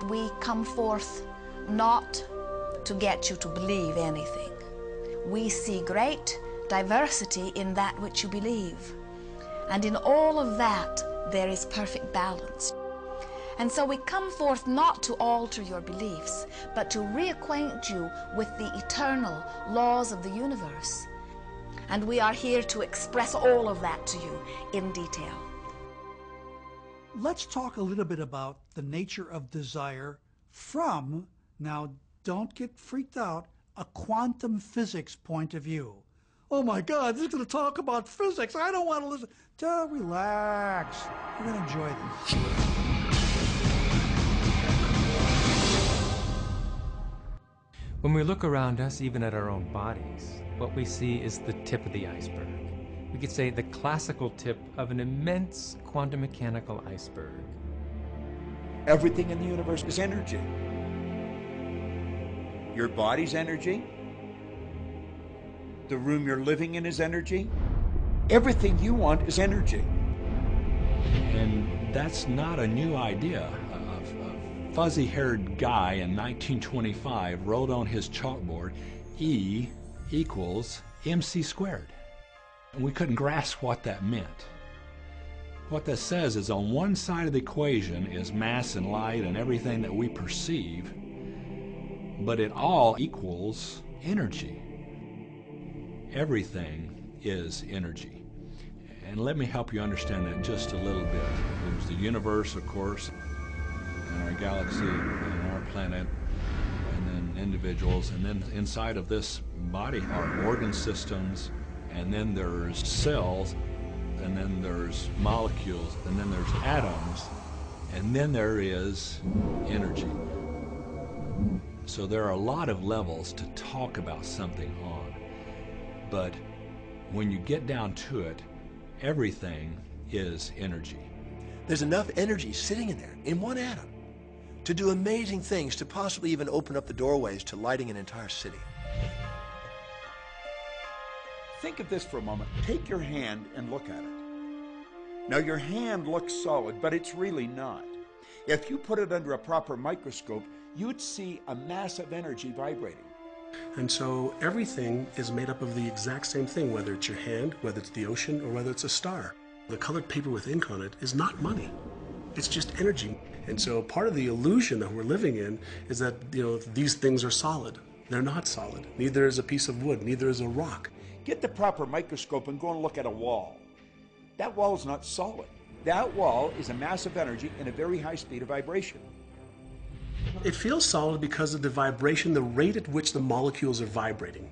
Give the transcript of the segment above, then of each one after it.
We come forth not to get you to believe anything. We see great diversity in that which you believe. And in all of that, there is perfect balance. And so we come forth not to alter your beliefs, but to reacquaint you with the eternal laws of the universe. And we are here to express all of that to you in detail. Let's talk a little bit about the nature of desire from, now don't get freaked out, a quantum physics point of view. Oh my God, this is going to talk about physics. I don't want to listen. Just relax. You're going to enjoy this. When we look around us, even at our own bodies, what we see is the tip of the iceberg. We could say the classical tip of an immense quantum mechanical iceberg. Everything in the universe is energy. Your body's energy. The room you're living in is energy. Everything you want is energy. And that's not a new idea. A fuzzy-haired guy in 1925 wrote on his chalkboard, E equals mc squared. And we couldn't grasp what that meant. What that says is on one side of the equation is mass and light and everything that we perceive, but it all equals energy. Everything is energy. And let me help you understand that just a little bit. There's the universe, of course, and our galaxy, and our planet, and then individuals, and then inside of this body are organ systems, and then there's cells, and then there's molecules, and then there's atoms, and then there is energy. So there are a lot of levels to talk about something on, but when you get down to it, everything is energy. There's enough energy sitting in there, in one atom, to do amazing things, to possibly even open up the doorways to lighting an entire city. Think of this for a moment. Take your hand and look at it. Now your hand looks solid, but it's really not. If you put it under a proper microscope, you'd see a mass of energy vibrating. And so everything is made up of the exact same thing, whether it's your hand, whether it's the ocean, or whether it's a star. The colored paper with ink on it is not money. It's just energy. And so part of the illusion that we're living in is that, these things are solid. They're not solid. Neither is a piece of wood, neither is a rock. Get the proper microscope and go and look at a wall. That wall is not solid. That wall is a mass of energy in a very high speed of vibration. It feels solid because of the vibration, the rate at which the molecules are vibrating.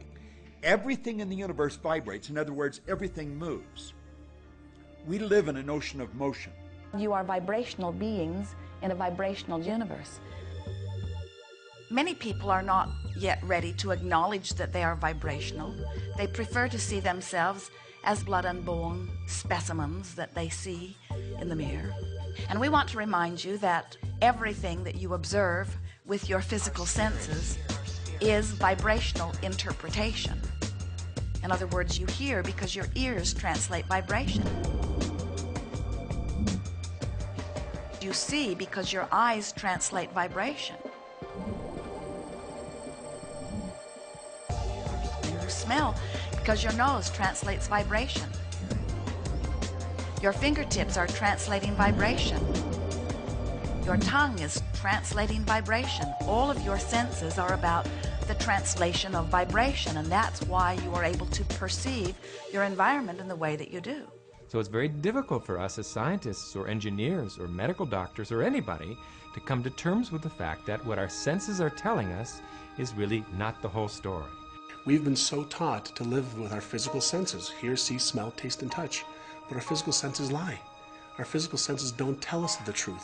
Everything in the universe vibrates. In other words, everything moves. We live in an ocean of motion. You are vibrational beings in a vibrational universe. Many people are not yet ready to acknowledge that they are vibrational. They prefer to see themselves as blood and bone specimens that they see in the mirror. And we want to remind you that everything that you observe with your physical senses is vibrational interpretation. In other words, you hear because your ears translate vibration. You see because your eyes translate vibration. You smell because your nose translates vibration. Your fingertips are translating vibration. Your tongue is translating vibration. All of your senses are about the translation of vibration, and that's why you are able to perceive your environment in the way that you do. So it's very difficult for us as scientists or engineers or medical doctors or anybody to come to terms with the fact that what our senses are telling us is really not the whole story. We've been so taught to live with our physical senses, hear, see, smell, taste, and touch. But our physical senses lie. Our physical senses don't tell us the truth.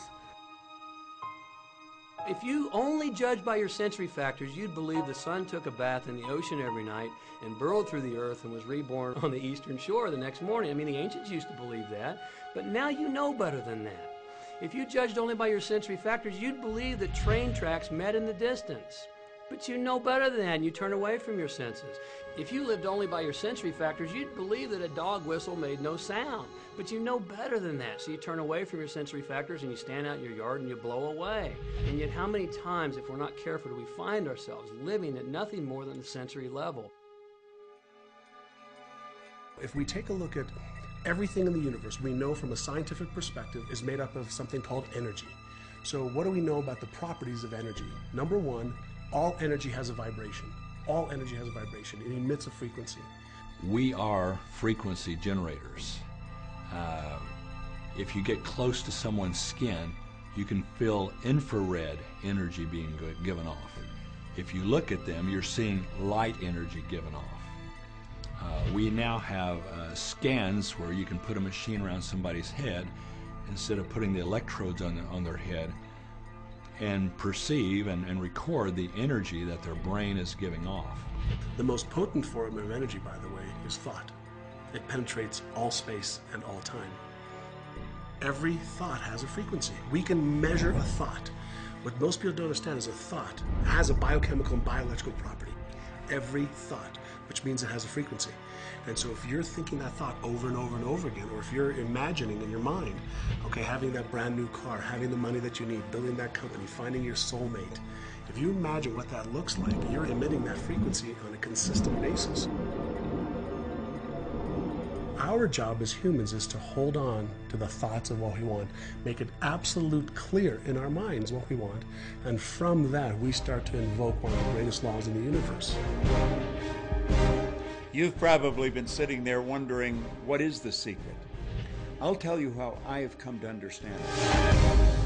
If you only judge by your sensory factors, you'd believe the sun took a bath in the ocean every night and burrowed through the earth and was reborn on the eastern shore the next morning. I mean, the ancients used to believe that, but now you know better than that. If you judged only by your sensory factors, you'd believe that train tracks met in the distance. But you know better than that, and you turn away from your senses. If you lived only by your sensory factors, you'd believe that a dog whistle made no sound. But you know better than that, so you turn away from your sensory factors and you stand out in your yard and you blow away. And yet how many times, if we're not careful, do we find ourselves living at nothing more than the sensory level? If we take a look at everything in the universe, we know from a scientific perspective is made up of something called energy. So what do we know about the properties of energy? Number one, all energy has a vibration. All energy has a vibration. It emits a frequency. We are frequency generators. If you get close to someone's skin, you can feel infrared energy being given off. If you look at them, you're seeing light energy given off. We now have scans where you can put a machine around somebody's head instead of putting the electrodes on their head, and perceive and record the energy that their brain is giving off. The most potent form of energy, by the way, is thought. It penetrates all space and all time. Every thought has a frequency. We can measure a thought. What most people don't understand is a thought has a biochemical and bioelectrical property. Every thought, which means it has a frequency. And so if you're thinking that thought over and over and over again, or if you're imagining in your mind, okay, having that brand new car, having the money that you need, building that company, finding your soulmate, if you imagine what that looks like, you're emitting that frequency on a consistent basis. Our job as humans is to hold on to the thoughts of what we want, make it absolute clear in our minds what we want, and from that we start to invoke one of the greatest laws in the universe. You've probably been sitting there wondering, what is the secret? I'll tell you how I have come to understand it.